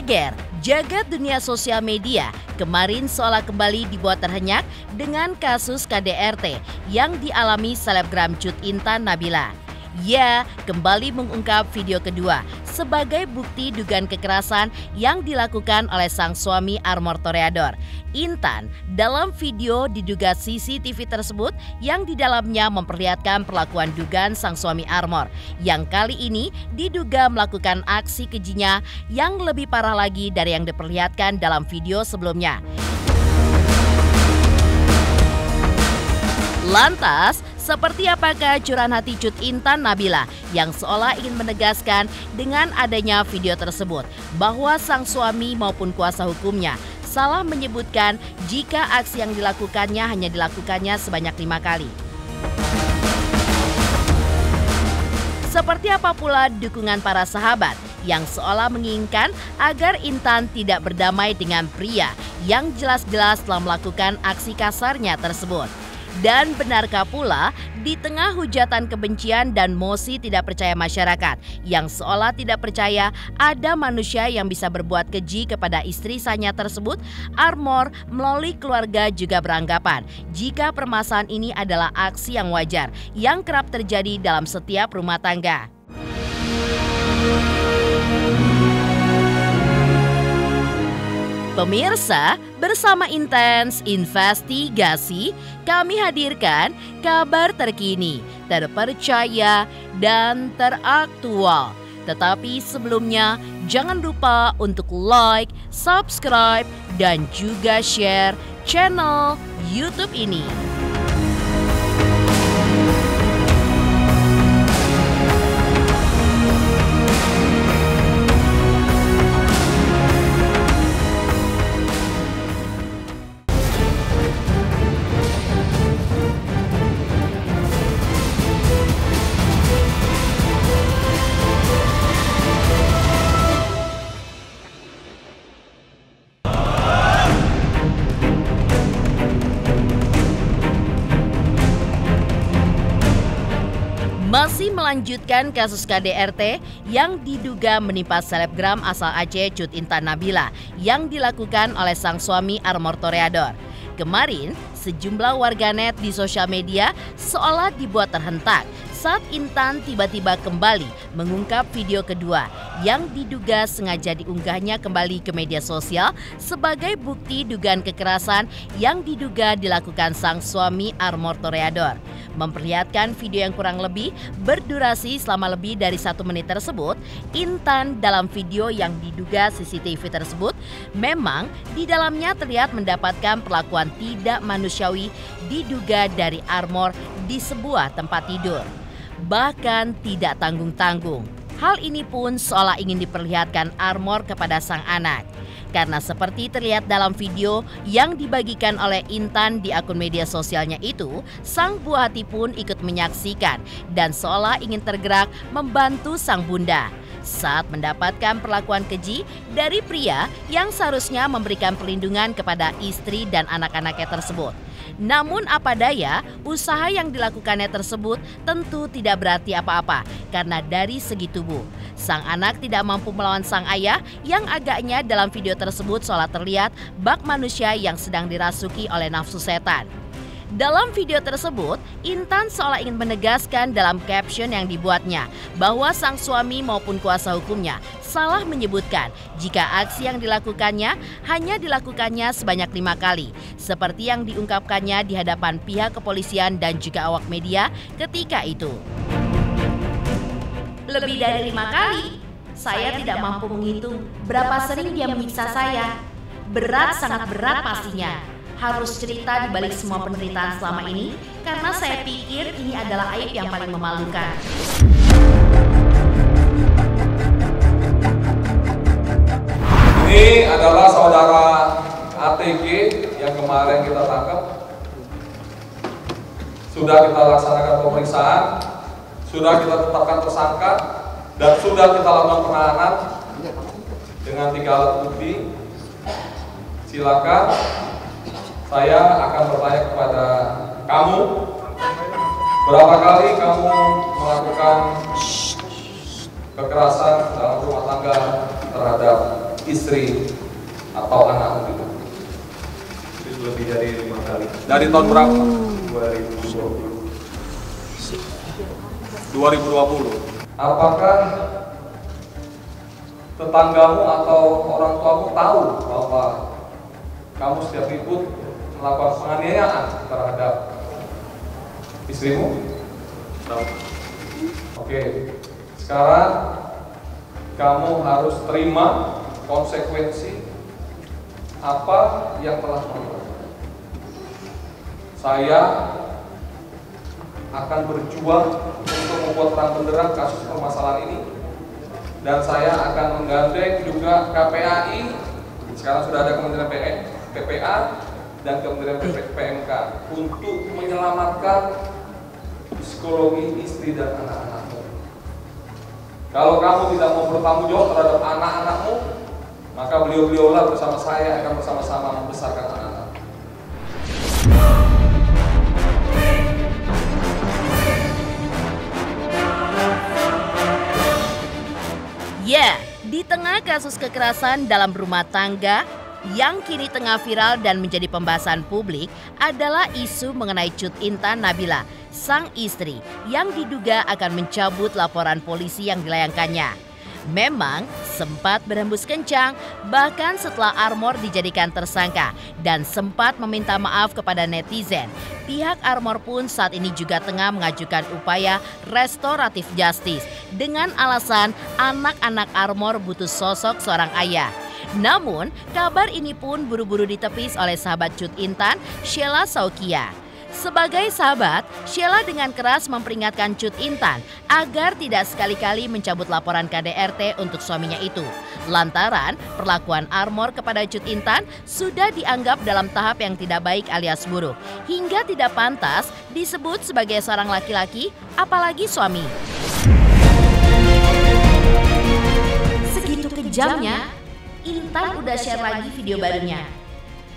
Geger, jagat dunia sosial media kemarin seolah kembali dibuat terhenyak dengan kasus KDRT yang dialami selebgram Cut Intan Nabila. Ia kembali mengungkap video kedua sebagai bukti dugaan kekerasan yang dilakukan oleh sang suami armor toreador. Intan dalam video diduga CCTV tersebut yang di dalamnya memperlihatkan perlakuan dugaan sang suami armor yang kali ini diduga melakukan aksi kejinya yang lebih parah lagi dari yang diperlihatkan dalam video sebelumnya. Lantas, seperti apakah curahan hati Cut Intan Nabila yang seolah ingin menegaskan dengan adanya video tersebut bahwa sang suami maupun kuasa hukumnya salah menyebutkan jika aksi yang dilakukannya hanya dilakukannya sebanyak 5 kali. Seperti apa pula dukungan para sahabat yang seolah menginginkan agar Intan tidak berdamai dengan pria yang jelas-jelas telah melakukan aksi kasarnya tersebut. Dan benarkah pula di tengah hujatan kebencian dan mosi tidak percaya masyarakat yang seolah tidak percaya ada manusia yang bisa berbuat keji kepada istri sanya tersebut, Armor melalui keluarga juga beranggapan jika permasalahan ini adalah aksi yang wajar yang kerap terjadi dalam setiap rumah tangga. Pemirsa, bersama Intens Investigasi, kami hadirkan kabar terkini, terpercaya, dan teraktual. Tetapi sebelumnya, jangan lupa untuk like, subscribe, dan juga share channel YouTube ini. Masih melanjutkan kasus KDRT yang diduga menimpa selebgram asal Aceh Cut Intan Nabila yang dilakukan oleh sang suami armor toreador. Kemarin, sejumlah warganet di sosial media seolah dibuat terhentak saat Intan tiba-tiba kembali mengungkap video kedua yang diduga sengaja diunggahnya kembali ke media sosial sebagai bukti dugaan kekerasan yang diduga dilakukan sang suami armor toreador. Memperlihatkan video yang kurang lebih berdurasi selama lebih dari 1 menit tersebut, Intan dalam video yang diduga CCTV tersebut memang di dalamnya terlihat mendapatkan perlakuan tidak manusiawi diduga dari armor di sebuah tempat tidur. Bahkan tidak tanggung-tanggung. Hal ini pun seolah ingin diperlihatkan armor kepada sang anak. Karena seperti terlihat dalam video yang dibagikan oleh Intan di akun media sosialnya itu, sang buah hati pun ikut menyaksikan dan seolah ingin tergerak membantu sang bunda saat mendapatkan perlakuan keji dari pria yang seharusnya memberikan perlindungan kepada istri dan anak-anaknya tersebut. Namun apa daya, usaha yang dilakukannya tersebut tentu tidak berarti apa-apa karena dari segi tubuh. Sang anak tidak mampu melawan sang ayah yang agaknya dalam video tersebut seolah terlihat bak manusia yang sedang dirasuki oleh nafsu setan. Dalam video tersebut, Intan seolah ingin menegaskan dalam caption yang dibuatnya bahwa sang suami maupun kuasa hukumnya salah menyebutkan jika aksi yang dilakukannya hanya dilakukannya sebanyak 5 kali, seperti yang diungkapkannya di hadapan pihak kepolisian dan juga awak media ketika itu. Lebih dari 5 kali? Saya tidak mampu menghitung berapa sering dia menyiksa saya. Berat, sangat berat pastinya. Harus cerita di balik semua penderitaan selama ini karena saya pikir ini adalah aib yang paling memalukan. Ini adalah saudara ATG yang kemarin kita tangkap. Sudah kita laksanakan pemeriksaan, sudah kita tetapkan tersangka, dan sudah kita lakukan penahanan dengan 3 alat bukti. Silakan. Saya akan bertanya kepada kamu, berapa kali kamu melakukan kekerasan dalam rumah tangga terhadap istri atau anakmu itu? Lebih dari 5 kali. Dari tahun berapa? 2020. 2020. Apakah tetanggamu atau orang tuamu tahu bahwa kamu setiap ribut melakukan penganiayaan terhadap istrimu? Tahu. Oke, sekarang kamu harus terima konsekuensi apa yang telah kamu lakukan. Saya akan berjuang untuk membuat terang benderang kasus permasalahan ini, dan saya akan menggandeng juga KPAI, sekarang sudah ada Kementerian PPA dan Kementerian PMK untuk menyelamatkan psikologi istri dan anak-anakmu. Kalau kamu tidak mau bertanggung jawab terhadap anak-anakmu, maka beliau-beliaulah bersama saya akan bersama-sama membesarkan anak-anak. Ya, di tengah kasus kekerasan dalam rumah tangga yang kini tengah viral dan menjadi pembahasan publik adalah isu mengenai Cut Intan Nabila, sang istri yang diduga akan mencabut laporan polisi yang dilayangkannya. Memang sempat berhembus kencang bahkan setelah Armor dijadikan tersangka dan sempat meminta maaf kepada netizen. Pihak Armor pun saat ini juga tengah mengajukan upaya restoratif justice dengan alasan anak-anak Armor butuh sosok seorang ayah. Namun, kabar ini pun buru-buru ditepis oleh sahabat Cut Intan, Sheila Saukia. Sebagai sahabat, Sheila dengan keras memperingatkan Cut Intan agar tidak sekali-kali mencabut laporan KDRT untuk suaminya itu. Lantaran perlakuan Armor kepada Cut Intan sudah dianggap dalam tahap yang tidak baik alias buruk, hingga tidak pantas disebut sebagai seorang laki-laki, apalagi suami. Segitu kejamnya, Intan udah share lagi video barunya.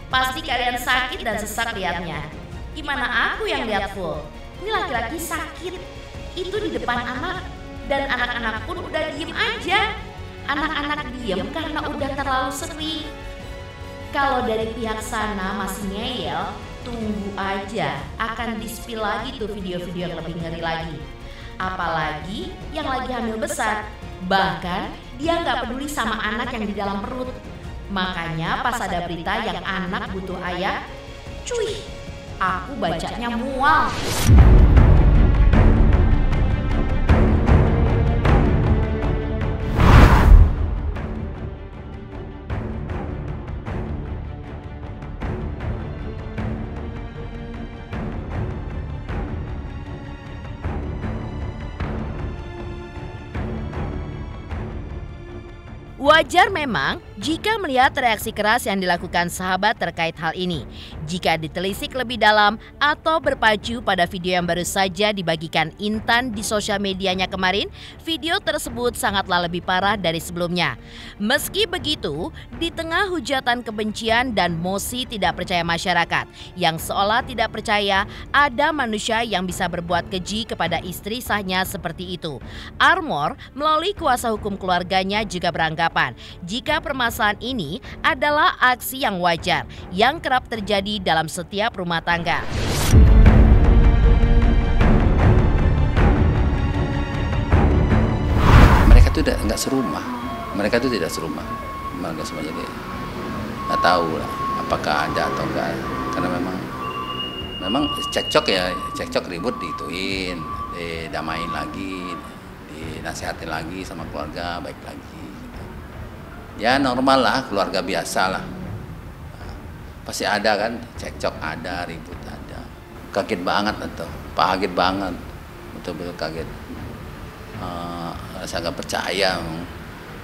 Pasti kalian sakit dan sesak liatnya. Gimana aku yang lihat full? Ini laki-laki sakit. Itu di depan anak. Dan anak-anak pun udah diem aja. Anak-anak diem karena udah terlalu sering. Kalau dari pihak sana masih ngeyel, tunggu aja. Akan di-spill lagi tuh video-video yang lebih ngeri lagi. Apalagi yang lagi hamil besar. Bahkan dia nggak peduli sama anak yang di dalam perut. Makanya pas ada berita yang anak butuh ayah, cuy, aku bacanya mual. Wajar memang jika melihat reaksi keras yang dilakukan sahabat terkait hal ini. Jika ditelisik lebih dalam atau berpacu pada video yang baru saja dibagikan Intan di sosial medianya kemarin, video tersebut sangatlah lebih parah dari sebelumnya. Meski begitu, di tengah hujatan kebencian dan mosi tidak percaya masyarakat yang seolah tidak percaya ada manusia yang bisa berbuat keji kepada istri sahnya seperti itu, Armor melalui kuasa hukum keluarganya juga beranggapan jika permasalahan ini adalah aksi yang wajar yang kerap terjadi dalam setiap rumah tangga. Mereka tuh nggak serumah, mereka tuh tidak serumah, jadi nggak tahu lah apakah ada atau enggak, karena memang cekcok ribut dituin, didamain lagi, dinasihatin lagi sama keluarga baik lagi. Ya normal lah, keluarga biasa lah. Pasti ada kan, cekcok ada, ribut ada. Kaget banget atau kaget banget, betul-betul kaget. Saya nggak percaya,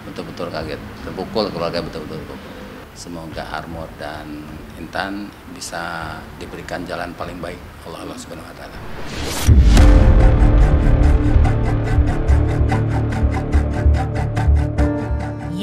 betul-betul kaget, terpukul keluarga betul-betul. Semoga Armor dan Intan bisa diberikan jalan paling baik Allah Subhanahu Wa Taala.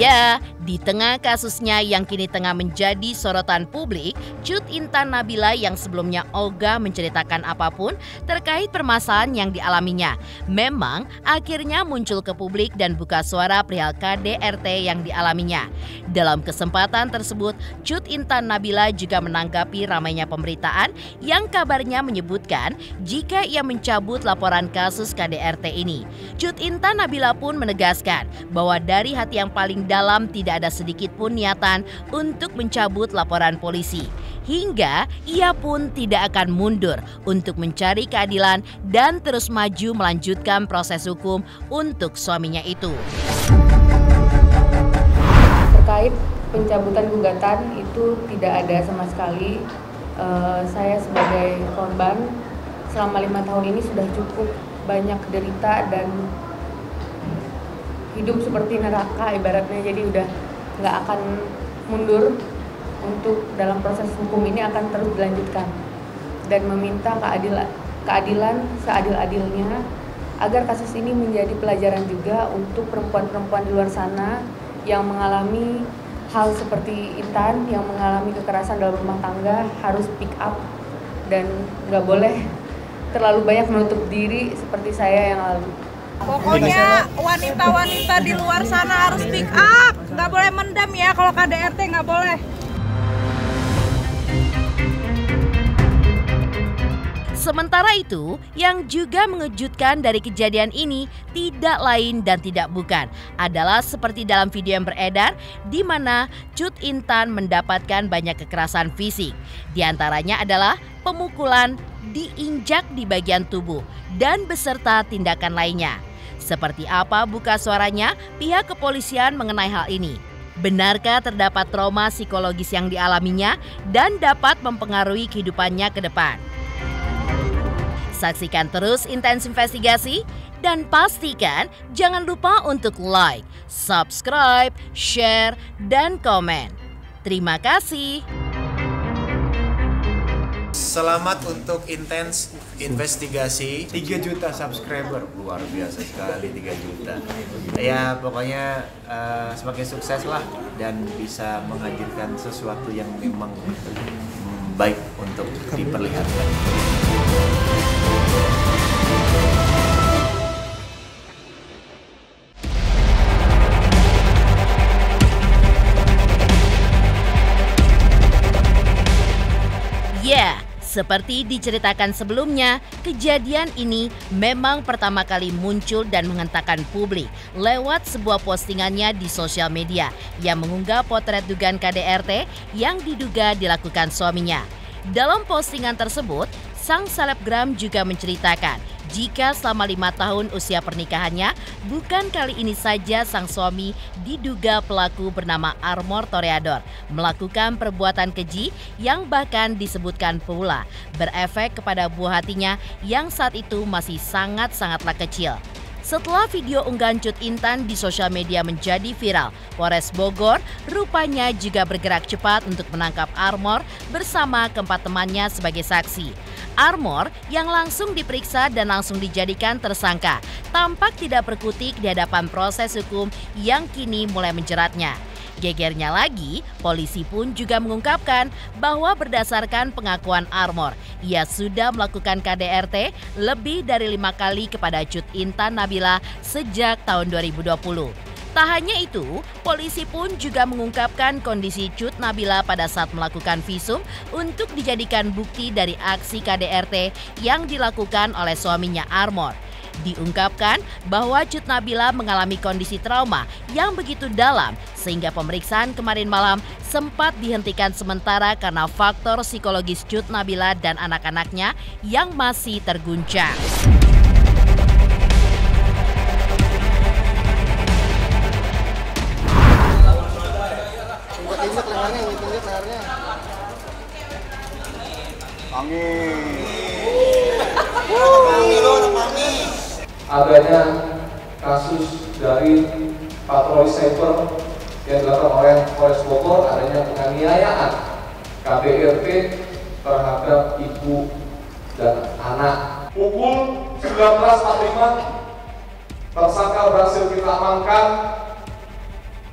Ya, Di tengah kasusnya yang kini tengah menjadi sorotan publik, Cut Intan Nabila yang sebelumnya ogah menceritakan apapun terkait permasalahan yang dialaminya, memang akhirnya muncul ke publik dan buka suara perihal KDRT yang dialaminya. Dalam kesempatan tersebut, Cut Intan Nabila juga menanggapi ramainya pemberitaan yang kabarnya menyebutkan jika ia mencabut laporan kasus KDRT ini. Cut Intan Nabila pun menegaskan bahwa dari hati yang paling dalam tidak ada sedikit pun niatan untuk mencabut laporan polisi. Hingga ia pun tidak akan mundur untuk mencari keadilan dan terus maju melanjutkan proses hukum untuk suaminya itu. Terkait pencabutan gugatan itu tidak ada sama sekali. Saya sebagai korban selama 5 tahun ini sudah cukup banyak derita dan hidup seperti neraka ibaratnya, jadi udah nggak akan mundur untuk dalam proses hukum ini, akan terus dilanjutkan dan meminta keadilan seadil-adilnya agar kasus ini menjadi pelajaran juga untuk perempuan-perempuan di luar sana yang mengalami hal seperti Intan, yang mengalami kekerasan dalam rumah tangga, harus pick up dan nggak boleh terlalu banyak menutup diri seperti saya yang lalu. Pokoknya wanita-wanita di luar sana harus pick up, nggak boleh mendam ya, kalau KDRT nggak boleh. Sementara itu, yang juga mengejutkan dari kejadian ini tidak lain dan tidak bukan adalah seperti dalam video yang beredar di mana Cut Intan mendapatkan banyak kekerasan fisik. Di antaranya adalah pemukulan, diinjak di bagian tubuh, dan beserta tindakan lainnya. Seperti apa buka suaranya pihak kepolisian mengenai hal ini? Benarkah terdapat trauma psikologis yang dialaminya dan dapat mempengaruhi kehidupannya ke depan? Saksikan terus Intens Investigasi dan pastikan jangan lupa untuk like, subscribe, share, dan komen. Terima kasih. Selamat untuk Intens Investigasi. 3 juta subscriber, luar biasa sekali 3 juta. Ya pokoknya semakin sukses lah dan bisa menghadirkan sesuatu yang memang baik untuk diperlihatkan. Ya, seperti diceritakan sebelumnya, kejadian ini memang pertama kali muncul dan menghentakkan publik lewat sebuah postingannya di sosial media yang mengunggah potret dugaan KDRT yang diduga dilakukan suaminya. Dalam postingan tersebut, sang selebgram juga menceritakan jika selama 5 tahun usia pernikahannya, bukan kali ini saja sang suami diduga pelaku bernama Armor Toreador melakukan perbuatan keji yang bahkan disebutkan pula berefek kepada buah hatinya yang saat itu masih sangat-sangatlah kecil. Setelah video unggahan Cut Intan di sosial media menjadi viral, Polres Bogor rupanya juga bergerak cepat untuk menangkap Armor bersama keempat temannya sebagai saksi. Armor yang langsung diperiksa dan langsung dijadikan tersangka, tampak tidak berkutik di hadapan proses hukum yang kini mulai menjeratnya. Gegernya lagi, polisi pun juga mengungkapkan bahwa berdasarkan pengakuan Armor, ia sudah melakukan KDRT lebih dari 5 kali kepada Cut Intan Nabila sejak tahun 2020. Tak hanya itu, polisi pun juga mengungkapkan kondisi Cut Nabila pada saat melakukan visum untuk dijadikan bukti dari aksi KDRT yang dilakukan oleh suaminya Armor. Diungkapkan bahwa Cut Nabila mengalami kondisi trauma yang begitu dalam sehingga pemeriksaan kemarin malam sempat dihentikan sementara karena faktor psikologis Cut Nabila dan anak-anaknya yang masih terguncang. Adanya kasus dari patroli cyber yang dilakukan oleh Polres Bogor, adanya penganiayaan KDRT terhadap ibu dan anak. Pukul 19.45 tersangka berhasil kita amankan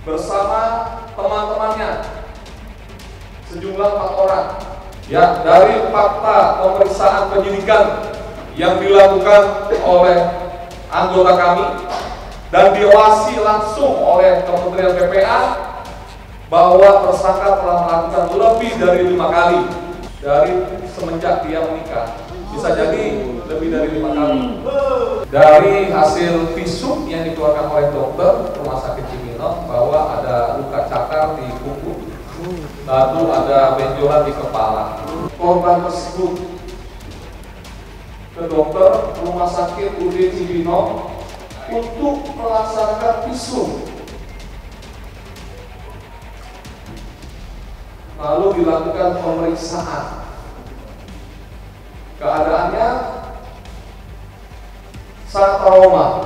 bersama teman-temannya sejumlah 4 orang. Ya, dari fakta pemeriksaan penyidikan yang dilakukan oleh anggota kami dan diawasi langsung oleh Kementerian PPA bahwa tersangka telah melakukan lebih dari 5 kali dari semenjak dia menikah. Bisa jadi lebih dari 5 kali. Dari hasil visum yang dikeluarkan oleh dokter Rumah Sakit Cibinong bahwa ada luka cakar di punggung, lalu ada benjolan di kepala. Korban tersebut ke dokter Rumah Sakit UD Cibinong untuk melaksanakan visum. Lalu dilakukan pemeriksaan. Keadaannya sangat trauma.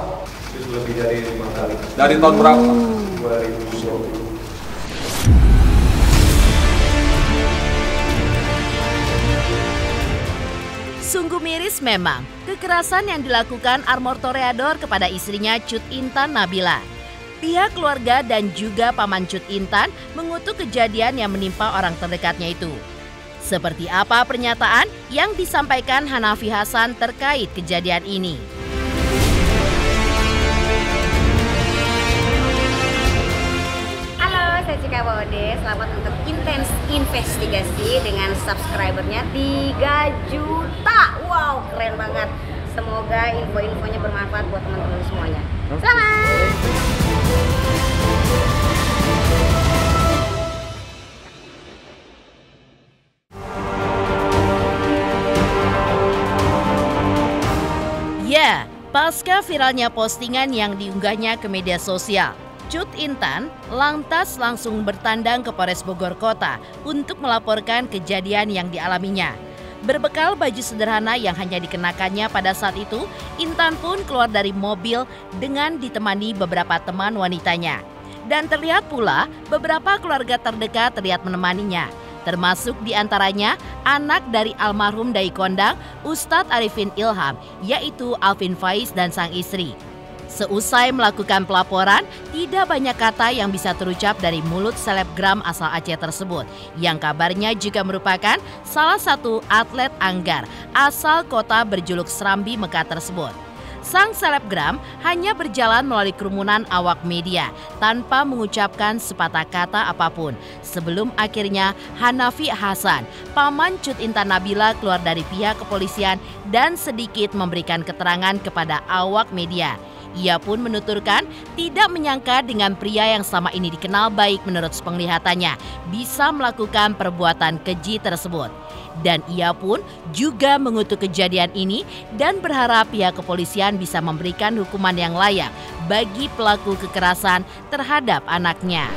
Itu lebih dari 5 kali. Dari tahun berapa? 2020. Sungguh miris memang kekerasan yang dilakukan Armor Toreador kepada istrinya Cut Intan Nabila. Pihak keluarga dan juga paman Cut Intan mengutuk kejadian yang menimpa orang terdekatnya itu. Seperti apa pernyataan yang disampaikan Hanafi Hasan terkait kejadian ini? Halo, saya Cika Bode. Selamat untuk Intens Investigasi dengan subscribernya 3 juta. Wow, keren banget. Semoga info-infonya bermanfaat buat teman-teman semuanya. Selamat! Ya, pasca viralnya postingan yang diunggahnya ke media sosial, Cut Intan lantas langsung bertandang ke Polres Bogor Kota untuk melaporkan kejadian yang dialaminya. Berbekal baju sederhana yang hanya dikenakannya pada saat itu, Intan pun keluar dari mobil dengan ditemani beberapa teman wanitanya. Dan terlihat pula beberapa keluarga terdekat terlihat menemaninya, termasuk diantaranya anak dari almarhum Dai Kondang, Ustadz Arifin Ilham, yaitu Alvin Faiz dan sang istri. Seusai melakukan pelaporan, tidak banyak kata yang bisa terucap dari mulut selebgram asal Aceh tersebut, yang kabarnya juga merupakan salah satu atlet anggar asal kota berjuluk Serambi Mekah tersebut. Sang selebgram hanya berjalan melalui kerumunan awak media tanpa mengucapkan sepatah kata apapun sebelum akhirnya Hanafi Hasan, paman Cut Intan Nabila, keluar dari pihak kepolisian dan sedikit memberikan keterangan kepada awak media. Ia pun menuturkan tidak menyangka dengan pria yang selama ini dikenal baik menurut penglihatannya bisa melakukan perbuatan keji tersebut. Dan ia pun juga mengutuk kejadian ini dan berharap pihak kepolisian bisa memberikan hukuman yang layak bagi pelaku kekerasan terhadap anaknya.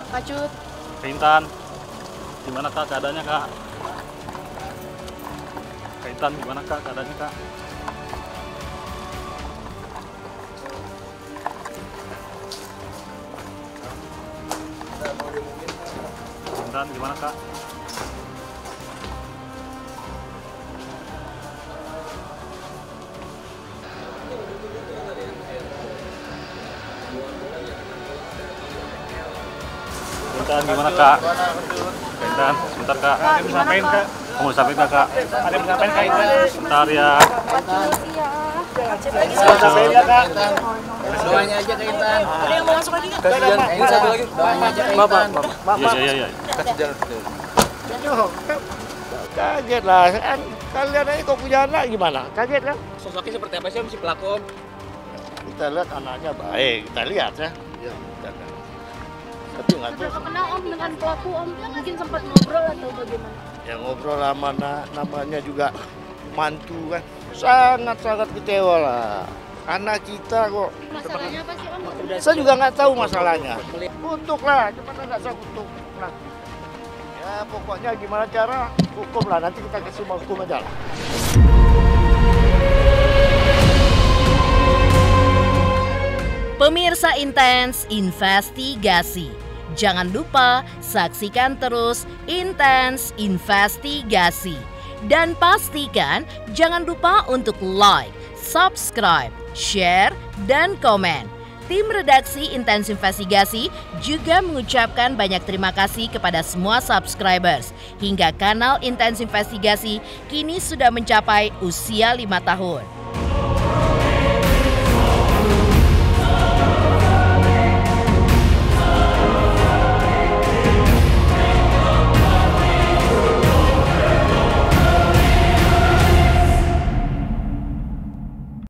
Pak Cut. Kak Intan, gimana Kak keadaannya Kak? Kak Intan, gimana Kak keadaannya Kak? Intan, gimana Kak? Intan, gimana Kak? Intan, sebentar Kak. Ada yang disampaikan Kak? Kamu disampaikan Kak? Ada yang disampaikan Kak Intan? Sebentar ya. Sampaikan ya Kak. Doanya aja ke Intan. Ada yang mau masuk lagi nggak? Ini satu lagi. Doanya aja ke Intan. Iya. Kasih jalan dulu. Kaget lah, kan kalian aja kok punya anak gimana? Kaget kan? Sosoknya seperti apa sih si pelaku? Kita lihat anaknya baik, kita lihat ya. Iya, kita lihat. Tapi nggak tahu. Kenal Om dengan pelaku Om, mungkin sempat ngobrol atau bagaimana? Ya ngobrol sama namanya juga mantu kan. Sangat-sangat kecewa lah. Anak kita kok. Masalahnya apa sih Om? Saya juga nggak tahu masalahnya. Kutuk lah, cuma nggak saya kutuk. Nah, ya pokoknya gimana cara hukum lah. Nanti kita kasih hukum aja lah. Pemirsa Intens Investigasi, jangan lupa saksikan terus Intens Investigasi Dan pastikan jangan lupa untuk like, subscribe, share, dan komen. Tim redaksi Intens Investigasi juga mengucapkan banyak terima kasih kepada semua subscribers hingga kanal Intens Investigasi kini sudah mencapai usia 5 tahun.